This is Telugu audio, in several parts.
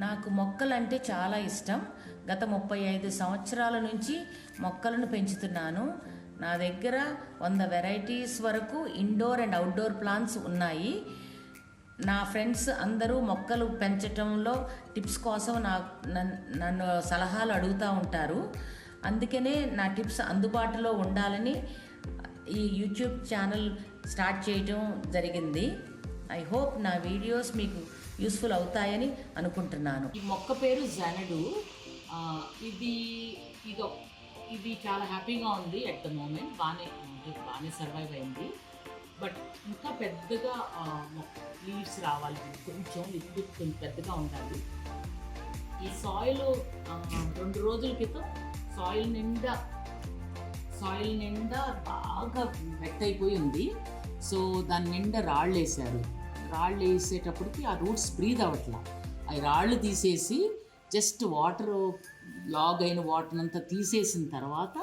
నాకు మొక్కలంటే చాలా ఇష్టం. గత 35 సంవత్సరాల నుంచి మొక్కలను పెంచుతున్నాను. నా దగ్గర 100 వెరైటీస్ వరకు ఇండోర్ అండ్ అవుట్డోర్ ప్లాంట్స్ ఉన్నాయి. నా ఫ్రెండ్స్ అందరూ మొక్కలు పెంచటంలో టిప్స్ కోసం నన్ను సలహాలు అడుగుతూ ఉంటారు. అందుకనే నా టిప్స్ అందుబాటులో ఉండాలని ఈ యూట్యూబ్ ఛానల్ స్టార్ట్ చేయడం జరిగింది. ఐ హోప్ నా వీడియోస్ మీకు యూస్ఫుల్ అవుతాయని అనుకుంటున్నాను. ఈ మొక్క పేరు జనడు. ఇది చాలా హ్యాపీగా ఉంది అట్ ద మూమెంట్. బాగానే సర్వైవ్ అయింది. బట్ ఇంకా పెద్దగా లీవ్స్ రావాలి, కొంచెం పెద్దగా ఉండాలి. ఈ సాయిల్ 2 రోజుల క్రితం సాయిల్ నిండా బాగా వెట్ అయిపోయి ఉంది. సో దాని నిండా రాళ్ళు వేసారు. రాళ్ళు వేసేటప్పటికి ఆ రూట్స్ బ్రీద్ అవ్వట్లా. అవి రాళ్ళు తీసేసి జస్ట్ లాగ్ అయిన వాటర్ అంతా తీసేసిన తర్వాత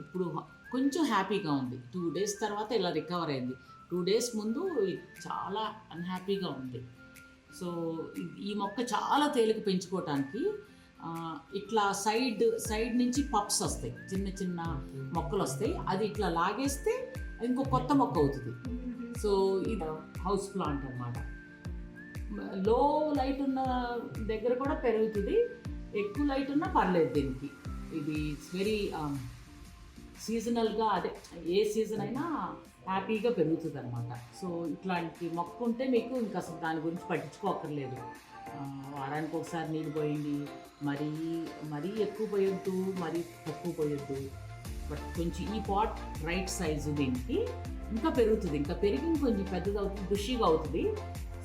ఇప్పుడు కొంచెం హ్యాపీగా ఉంది. 2 days తర్వాత ఇలా రికవర్ అయింది. 2 days ముందు చాలా అన్హ్యాపీగా ఉంది. సో ఈ మొక్క చాలా తేలిక పెంచుకోవటానికి. ఇట్లా సైడ్ నుంచి పప్స్ వస్తాయి, చిన్న చిన్న మొక్కలు వస్తాయి. అది ఇట్లా లాగేస్తే ఇంకో కొత్త మొక్క అవుతుంది. సో ఇది హౌస్ ప్లాంట్ అన్నమాట. లో లైట్ ఉన్న దగ్గర కూడా పెరుగుతుంది, ఎక్కువ లైట్ ఉన్నా పర్లేదు దీనికి. ఇది వెరీ సీజనల్గా, అదే ఏ సీజన్ అయినా హ్యాపీగా పెరుగుతుంది అనమాట. సో ఇట్లాంటి మొక్క ఉంటే మీకు ఇంకా అసలు దాని గురించి పట్టించుకోక్కర్లేదు. వారానికి ఒకసారి నీళ్ళు పోయండి, మరీ ఎక్కువ పోయొద్దు, మరీ తక్కువ పోయొద్దు. బట్ కొంచెం ఈ పాట్ రైట్ సైజు దీనికి ఇంకా పెరుగుతుంది. ఇంకా పెరిగి కొంచెం పెద్దగా అవుతుంది, బుషీగా అవుతుంది.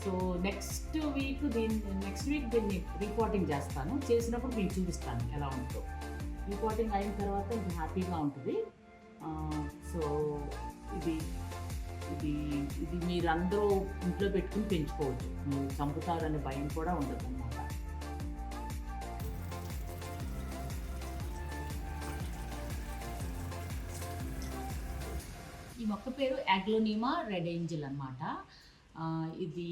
సో నెక్స్ట్ వీక్ దీన్ని రీపాటింగ్ చేస్తాను. చేసినప్పుడు మీకు చూపిస్తాను ఎలా ఉంటుందో. రీపాటింగ్ అయిన తర్వాత ఇది హ్యాపీగా ఉంటుంది. సో ఇది మీరు అందరూ ఇంట్లో పెట్టుకుని పెంచుకోవచ్చు. మీరు చంపుతారనే భయం కూడా ఉండదు అన్నమాట. ఈ మొక్క పేరు అగ్లోనిమా రెడ్ ఏంజెల్ అన్నమాట. ఇది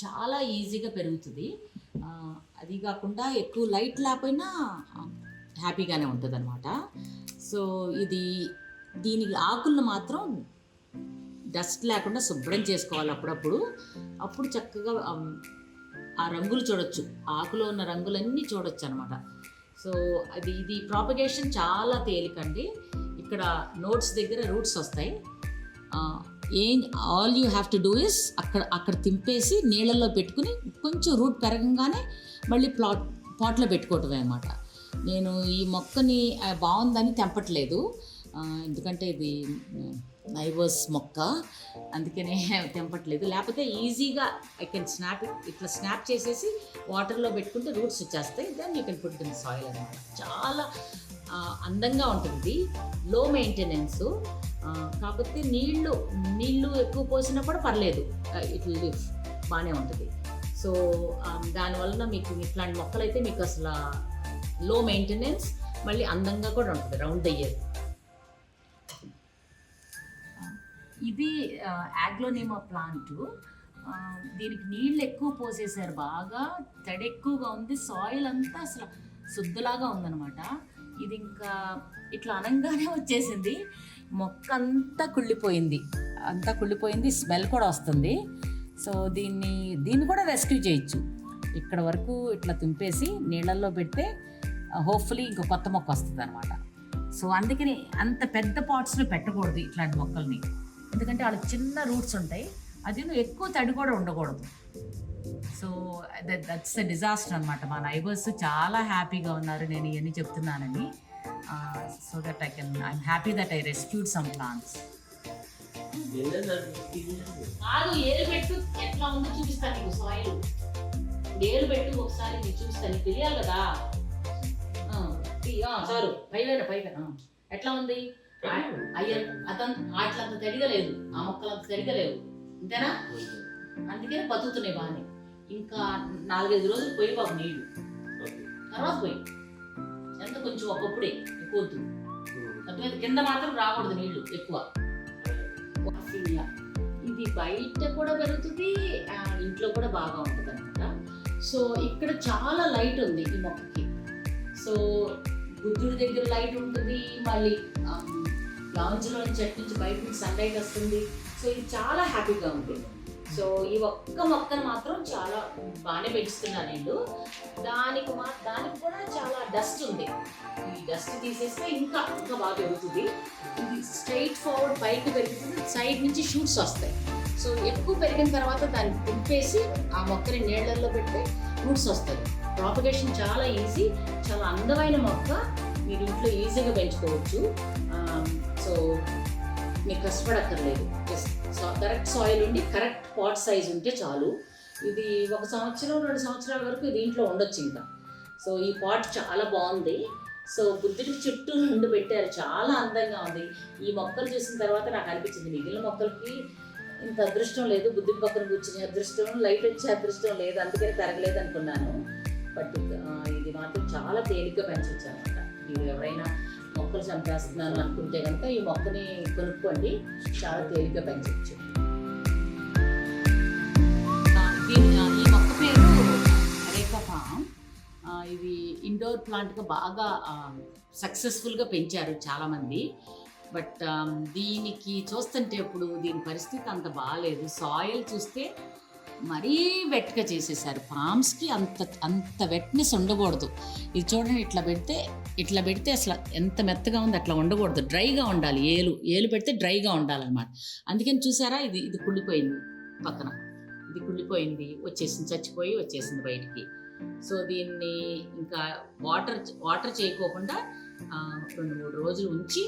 చాలా ఈజీగా పెరుగుతుంది. అది కాకుండా ఎక్కువ లైట్ లేకపోయినా హ్యాపీగానే ఉంటుంది అన్నమాట. సో దీనికి ఆకులను మాత్రం డస్ట్ లేకుండా శుభ్రం చేసుకోవాలి అప్పుడు చక్కగా ఆ రంగులు చూడొచ్చు, ఆకులో ఉన్న రంగులన్నీ చూడొచ్చు అనమాట. సో ఇది ప్రాపగేషన్ చాలా తేలికండి. ఇక్కడ నోట్స్ దగ్గర రూట్స్ వస్తాయి. All you have to do is అక్కడ తింపేసి నీళ్ళల్లో పెట్టుకుని కొంచెం రూట్ పెరగంగానే మళ్ళీ పాట్లో పెట్టుకోవటమే అనమాట. నేను ఈ మొక్కని బాగుందని తెంపట్లేదు, ఎందుకంటే ఇది నైబర్స్ మొక్క, అందుకనే తెంపట్లేదు. లేకపోతే ఈజీగా ఐ కెన్ ఇట్లా స్నాప్ చేసేసి వాటర్లో పెట్టుకుంటే రూట్స్ వచ్చేస్తాయి. Then you can put in soil అనమాట. చాలా అందంగా ఉంటుంది, లో మెయింటెనెన్స్. కాకపోతే నీళ్ళు ఎక్కువ పోసినా కూడా పర్లేదు, ఇట్ విల్ లివ్, బాగానే ఉంటుంది. సో దానివల్ల మీకు ఇట్లాంటి మొక్కలు అయితే మీకు అసలు లో మెయింటెనెన్స్, మళ్ళీ అందంగా కూడా ఉంటుంది రౌండ్ ద ఇయర్. ఇది అగ్లోనిమా ప్లాంట్. దీనికి నీళ్ళు ఎక్కువ పోసేసారు, బాగా తడి ఎక్కువగా ఉంది, సాయిల్ అంతా అసలు శుద్ధలాగా ఉందన్నమాట. ఇది ఇంకా ఇట్లా అనంగానే వచ్చేసింది. మొక్క అంతా కుళ్ళిపోయింది, స్మెల్ కూడా వస్తుంది. సో దీన్ని కూడా రెస్క్యూ చేయొచ్చు. ఇక్కడ వరకు ఇట్లా తుంపేసి నీళ్ళల్లో పెడితే హోప్ఫుల్లీ ఇంకో కొత్త మొక్క వస్తుంది అనమాట. సో అందుకని అంత పెద్ద పాట్స్లో పెట్టకూడదు ఇట్లాంటి మొక్కల్ని, ఎందుకంటే వాళ్ళకి చిన్న రూట్స్ ఉంటాయి. అది ఎక్కువ తడి కూడా ఉండకూడదు. సో దట్స్ ద డిజాస్టర్ అనమాట. మా నైబర్స్ చాలా హ్యాపీగా ఉన్నారు నేను ఇవన్నీ చెప్తున్నానని. So that I'm happy that I rescued some plants. ఏలు పెట్టు, ఎట్లా ఉందో చూపిస్తాను నీకు. సాయిల్ ఏలు పెట్టు ఒకసారి, నీకు చూపిస్తాను, నీకు తెలియాలి కదా. సారు పైన ఎట్లా ఉంది? అతను అట్లంత తడిగా లేదు, ఆ మొక్కలు అంత తడిగా లేవు, అంతేనా? అందుకనే బతుకుతున్నాయి బాగానే. ఇంకా 4-5 రోజులు పోయి బాబు నీళ్ళు, తర్వాత పోయి ఎంత కొంచెం ఒకప్పుడే ఎక్కువద్దు, కింద మాత్రం రాకూడదు నీళ్ళు ఎక్కువ. ఇది బయట కూడా పెరుగుతుంది, ఇంట్లో కూడా బాగా ఉంటుంది అనమాట. సో ఇక్కడ చాలా లైట్ ఉంది ఈ మొక్కకి. సో బుద్ధుడి దగ్గర లైట్ ఉంటుంది, మళ్ళీ లాంజ్లో చెట్టు నుంచి బయట నుంచి సన్లైట్ వస్తుంది. సో ఇది చాలా హ్యాపీగా ఉంటుంది. సో ఈ ఒక్క మొక్కను మాత్రం చాలా బాగానే పెంచుతున్నాను నేను. దానికి కూడా చాలా డస్ట్ ఉంది. ఈ డస్ట్ తీసేస్తే ఇంకా ఇంకా బాగా పెరుగుతుంది. ఇది స్ట్రైట్ ఫార్వర్డ్ పైకి పెరుగుతుంది, సైడ్ నుంచి షూట్స్ వస్తాయి. సో ఎక్కువ పెరిగిన తర్వాత దాన్ని తింపేసి ఆ మొక్కని నీళ్ళల్లో పెడితే రూట్స్ వస్తాయి. ప్రాపగేషన్ చాలా ఈజీ, చాలా అందమైన మొక్క, మీరు ఇంట్లో ఈజీగా పెంచుకోవచ్చు. సో మీకు కష్టపడక్కర్లేదు. కరెక్ట్ సాయిల్ ఉండి కరెక్ట్ పాట్ సైజ్ ఉంటే చాలు. ఇది 1 సంవత్సరం 2 సంవత్సరాల వరకు దీంట్లో ఉండొచ్చు ఇంకా. సో ఈ పాట్ చాలా బాగుంది. సో బుద్ధుడికి చుట్టూ 2 పెట్టారు, చాలా అందంగా ఉంది. ఈ మొక్కలు చూసిన తర్వాత నాకు అనిపించింది మిగిలిన మొక్కలకి ఇంత అదృష్టం లేదు, బుద్ధుడి పక్కన కూర్చునే అదృష్టం, లైట్ వచ్చే అదృష్టం లేదు, అందుకని తరగలేదు అనుకున్నాను. బట్ ఇది మాత్రం చాలా తేలిగ్గా పెంచవచ్చు అనమాట. మీరు ఎవరైనా మొక్కలు చంపేస్తున్నాను అనుకుంటే కనుక ఈ మొక్కని కొనుక్కోండి, చాలా తేలిగ్గా పెంచవచ్చు. ఈ మొక్క పేరు అరేకా పామ్. ఇది ఇండోర్ ప్లాంట్గా బాగా సక్సెస్ఫుల్గా పెంచారు చాలామంది. బట్ దీనికి చూస్తుంటే ఇప్పుడు దీని పరిస్థితి అంత బాగాలేదు. సాయిల్ చూస్తే మరీ వెట్గా చేసేసారు. పామ్స్కి అంత వెట్నెస్ ఉండకూడదు. ఇది చూడండి, ఇట్లా పెడితే అసలు ఎంత మెత్తగా ఉంది, అట్లా ఉండకూడదు, డ్రైగా ఉండాలి. ఏలు పెడితే డ్రైగా ఉండాలన్నమాట. అందుకని చూసారా, ఇది కుళ్ళిపోయింది, పక్కన ఇది కుళ్ళిపోయింది, చచ్చిపోయి వచ్చేసింది బయటికి. సో దీన్ని ఇంకా వాటర్ చేయకోకుండా 2-3 రోజులు ఉంచి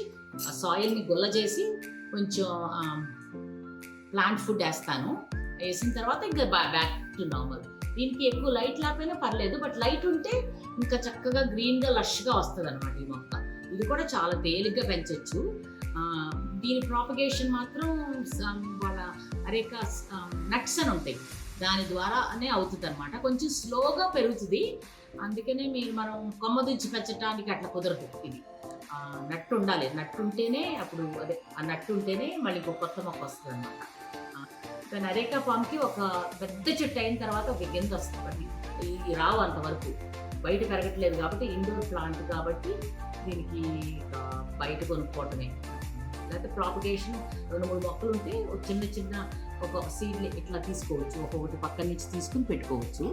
ఆ సాయిల్ని గుల్ల చేసి కొంచెం ప్లాంట్ ఫుడ్ వేస్తాను. వేసిన తర్వాత ఇంకా బ్యాక్ టు నార్మల్. దీనికి ఎక్కువ లైట్ లేకపోయినా పర్లేదు, బట్ లైట్ ఉంటే ఇంకా చక్కగా గ్రీన్గా లష్గా వస్తుంది అనమాట ఈ మొక్క. ఇది కూడా చాలా తేలిగ్గా పెంచవచ్చు. దీని ప్రాపగేషన్ మాత్రం వాళ్ళ అరేకా నట్స్ అని ఉంటాయి, దాని ద్వారానే అవుతుంది అనమాట. కొంచెం స్లోగా పెరుగుతుంది, అందుకనే మనం కొమ్మ దించి పెంచడానికి అట్లా కుదరదు. ఇది నట్టు ఉండాలి, నట్టు ఉంటేనే అప్పుడు ఆ నట్టు ఉంటేనే మళ్ళీ కొత్త మొక్క వస్తుంది అనమాట. కానీ అరేకా పామ్కి ఒక పెద్ద చెట్టు అయిన తర్వాత ఒక గింజ వస్తుంది. ఇది రావు అంతవరకు, బయట పెరగట్లేదు కాబట్టి, ఇండోర్ ప్లాంట్ కాబట్టి దీనికి బయట కొనుక్కోవటమే. లేకపోతే ప్రాపగేషన్ 2-3 మొక్కలు ఉంటే చిన్న ఒక సీడ్లు ఇట్లా తీసుకోవచ్చు, ఒక్కొక్కటి పక్క నుంచి తీసుకుని పెట్టుకోవచ్చు.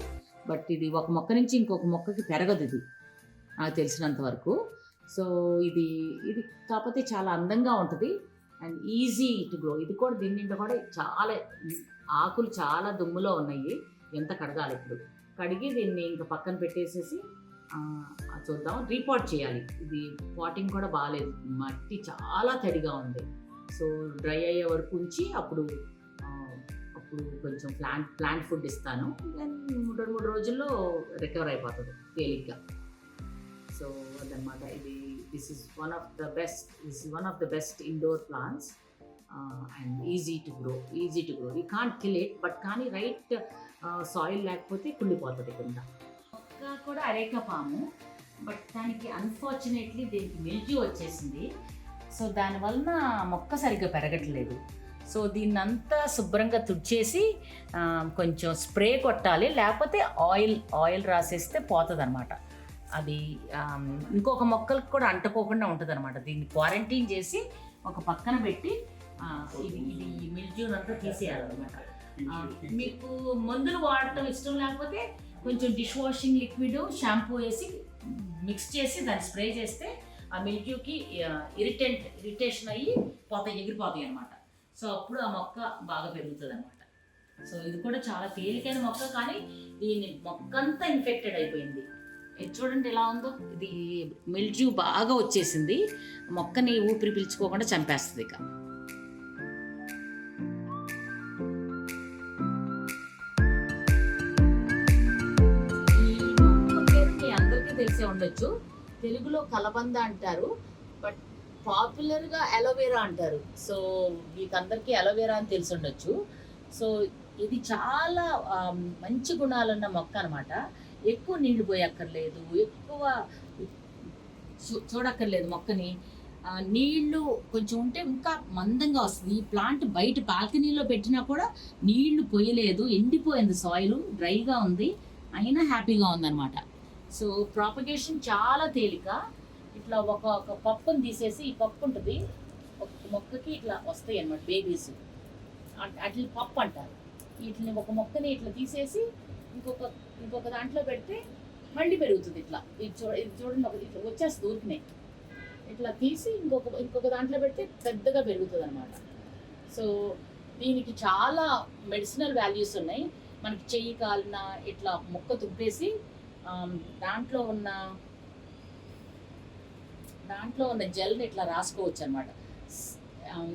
బట్ ఇది ఒక మొక్క నుంచి ఇంకొక మొక్కకి పెరగదు, ఇది నాకు తెలిసినంత వరకు. సో ఇది కాకపోతే చాలా అందంగా ఉంటుంది అండ్ ఈజీ టు గ్రో. ఇది కూడా దీనింట కూడా చాలా ఆకులు చాలా దుమ్ములో ఉన్నాయి, ఎంత కడగాలి. ఇప్పుడు కడిగి దీన్ని ఇంకా పక్కన పెట్టేసేసి చూద్దాం, రీపాట్ చేయాలి. ఇది పాటింగ్ కూడా బాగాలేదు, మట్టి చాలా తడిగా ఉంది. సో డ్రై అయ్యే వరకు ఉంచి అప్పుడు కొంచెం ప్లాంట్ ఫుడ్ ఇస్తాను. దెన్ 2-3 రోజుల్లో రికవర్ అయిపోతుంది తేలిగ్గా. సో అదనమాట. this is one of the best indoor plants and easy to grow. You can't kill it, but కానీ రైట్ సాయిల్ లేకపోతే కుళ్ళిపోతుంది కింద. మొక్క కూడా అరేకా పాము, బట్ దానికి అన్ఫార్చునేట్లీ దీనికి మిల్జ్యూ వచ్చేసింది. సో దానివలన మొక్క సరిగ్గా పెరగట్లేదు. సో దీన్నంతా శుభ్రంగా తుడిచేసి కొంచెం స్ప్రే కొట్టాలి, లేకపోతే ఆయిల్ రాసేస్తే పోతుంది అనమాట. అది ఇంకొక మొక్కలకు కూడా అంటుకోకుండా ఉంటుంది అనమాట. దీన్ని క్వారంటైన్ చేసి ఒక పక్కన పెట్టి ఇది మిల్జ్యూన్ అంతా తీసేయాలన్నమాట. మీకు మందులు వాడటం ఇష్టం లేకపోతే కొంచెం డిష్ వాషింగ్ లిక్విడ్, షాంపూ వేసి మిక్స్ చేసి దాన్ని స్ప్రే చేస్తే ఆ మిల్జ్యూకి ఇరిటేషన్ అయ్యి ఎగిరిపోతాయి అనమాట. సో అప్పుడు ఆ మొక్క బాగా పెరుగుతుంది అనమాట. సో ఇది కూడా చాలా తేలికైన మొక్క, కానీ దీని మొక్క అంతా ఇన్ఫెక్టెడ్ అయిపోయింది. ఇది చూడండి ఎలా ఉందో, ఇది మిల్జ్యూ బాగా వచ్చేసింది, మొక్కని ఊపిరి పీల్చుకోకుండా చంపేస్తుంది. ఇక ఈ మొక్క పేరు మీ అందరికీ తెలిసే ఉండొచ్చు, తెలుగులో కలబంద అంటారు, బట్ పాపులర్గా అలోవెరా అంటారు. సో మీకు అందరికీ అలోవెరా అని తెలిసి ఉండొచ్చు. సో ఇది చాలా మంచి గుణాలున్న మొక్క అనమాట. ఎక్కువ నీళ్లు పోయక్కర్లేదు, ఎక్కువ చూడక్కర్లేదు మొక్కని. నీళ్లు కొంచెం ఉంటే ఇంకా మందంగా వస్తుంది. ఈ ప్లాంట్ బయట బాల్కనీలో పెట్టినా కూడా నీళ్లు పోయలేదు, ఎండిపోయింది, సాయిల్ డ్రైగా ఉంది. అయినా హ్యాపీగా ఉందన్నమాట. సో ప్రాపగేషన్ చాలా తేలిక. ఇట్లా ఒక పప్పుని తీసేసి, ఈ పప్పు ఉంటుంది ఒక మొక్కకి ఇట్లా వస్తాయి అన్నమాట బేబీస్, అట్లా పప్పు అంటారు. వీటిని ఒక మొక్కని ఇట్లా తీసేసి ఇంకొక దాంట్లో పెడితే మళ్ళీ పెరుగుతుంది. ఇట్లా ఇది చూడండి, ఇట్లా వచ్చేస్తుంది ఊరికినే. ఇట్లా తీసి ఇంకొక దాంట్లో పెడితే పెద్దగా పెరుగుతుంది అనమాట. సో దీనికి చాలా మెడిసినల్ వాల్యూస్ ఉన్నాయి. మనకి చెయ్యి కాలిన ఇట్లా మొక్క తుప్పేసి దాంట్లో ఉన్న జెల్ని ఇట్లా రాసుకోవచ్చు అనమాట.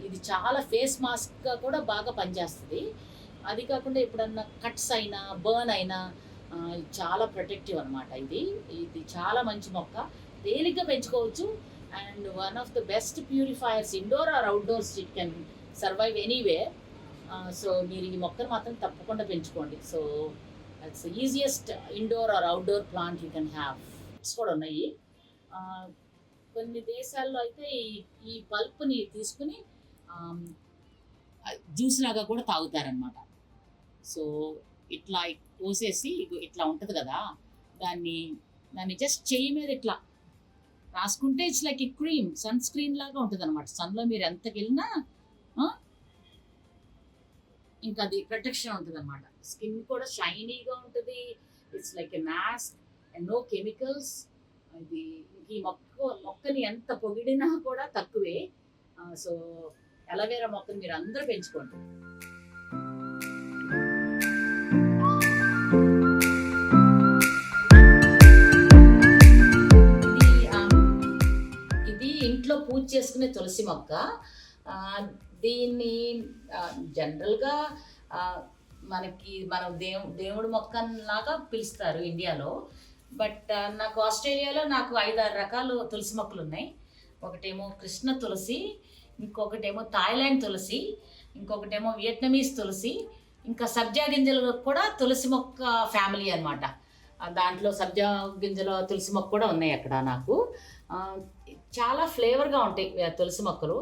ఇది చాలా ఫేస్ మాస్క్గా కూడా బాగా పనిచేస్తుంది. అది కాకుండా ఎప్పుడన్నా కట్స్ అయినా బర్న్ అయినా చాలా ప్రొటెక్టివ్ అనమాట. ఇది చాలా మంచి మొక్క, తేలిగ్గా పెంచుకోవచ్చు. And one of the best purifiers, indoor or outdoors, it can survive anywhere. So మీరు ఈ మొక్కను మాత్రం తప్పకుండా పెంచుకోండి. So it's easiest indoor or outdoor plant you can have. It's కూడా ఉన్నాయి. కొన్ని దేశాల్లో అయితే ఈ పల్ప్ని తీసుకుని జ్యూస్ లాగా కూడా తాగుతారనమాట. సో ఇట్లా పోసేసి ఇట్లా ఉంటుంది కదా, దాన్ని జస్ట్ చెయ్యి మీద ఇట్లా రాసుకుంటే ఇట్స్ లైక్ ఈ క్రీమ్, సన్ స్క్రీన్ లాగా ఉంటుంది అనమాట. సన్లో మీరు ఎంతకి వెళ్ళినా ఇంకా అది ప్రొటెక్షన్ ఉంటుంది అనమాట. స్కిన్ కూడా షైనీగా ఉంటుంది. It's like a mask and no chemicals. ఇది ఈ మొక్కని ఎంత పొగిడినా కూడా తక్కువే. సో అలోవెరా మొక్కని మీరు అందరూ పెంచుకోండి. ఇది ఇంట్లో పూజ చేసుకునే తులసి మొక్క. దీన్ని జనరల్గా మనం దేవుడి మొక్క లాగా పిలుస్తారు ఇండియాలో. బట్ నాకు ఆస్ట్రేలియాలో 5-6 రకాలు తులసి మొక్కలు ఉన్నాయి. ఒకటేమో కృష్ణ తులసి, ఇంకొకటేమో థాయిలాండ్ తులసి, ఇంకొకటేమో వియట్నమీస్ తులసి, ఇంకా సబ్జా గింజలు కూడా తులసి మొక్క ఫ్యామిలీ అనమాట. దాంట్లో సబ్జా గింజల తులసి మొక్క కూడా ఉన్నాయి అక్కడ. నాకు చాలా ఫ్లేవర్గా ఉంటాయి తులసి మొక్కలు.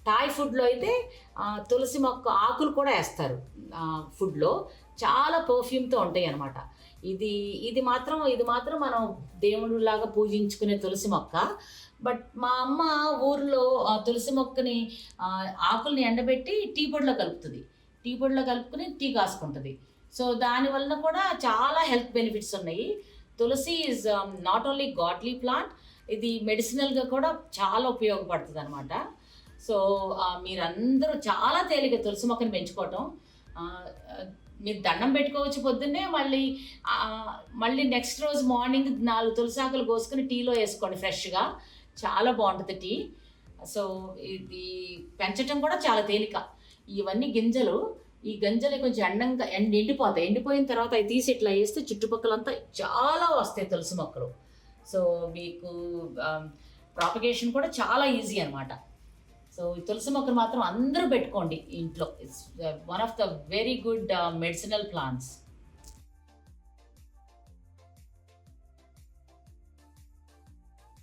థాయ్ ఫుడ్లో అయితే తులసి మొక్క ఆకులు కూడా వేస్తారు ఫుడ్లో, చాలా పర్ఫ్యూమ్తో ఉంటాయి అన్నమాట. ఇది మాత్రం మనం దేవుడిలాగా పూజించుకునే తులసి మొక్క. బట్ మా అమ్మ ఊర్లో తులసి మొక్కని ఆకుల్ని ఎండబెట్టి టీ పొడిలో కలుపుకుని టీ కాసుకుంటుంది. సో దానివల్ల కూడా చాలా హెల్త్ బెనిఫిట్స్ ఉన్నాయి. Tulsi is not only godly plant, ఇది మెడిసినల్గా కూడా చాలా ఉపయోగపడుతుంది అనమాట. సో మీరందరూ చాలా తేలిక తులసి మొక్కని పెంచుకోవటం. మీరు దండం పెట్టుకోవచ్చు పొద్దున్నే, మళ్ళీ నెక్స్ట్ రోజు మార్నింగ్ 4 తులసి ఆకులు కోసుకొని టీలో వేసుకోండి ఫ్రెష్గా, చాలా బాగుంటుంది టీ. సో ఇది పెంచటం కూడా చాలా తేలిక. ఇవన్నీ గింజలు, ఈ గింజలు కొంచెం ఎండిపోతాయి. ఎండిపోయిన తర్వాత అవి తీసి ఇట్లా వేస్తే చుట్టుపక్కలంతా చాలా వస్తాయి తులసి మొక్కలు. సో మీకు ప్రాపగేషన్ కూడా చాలా ఈజీ అనమాట. సో ఈ తులసి మొక్కలు మాత్రం అందరూ పెట్టుకోండి ఇంట్లో. It's one of the very good medicinal plants.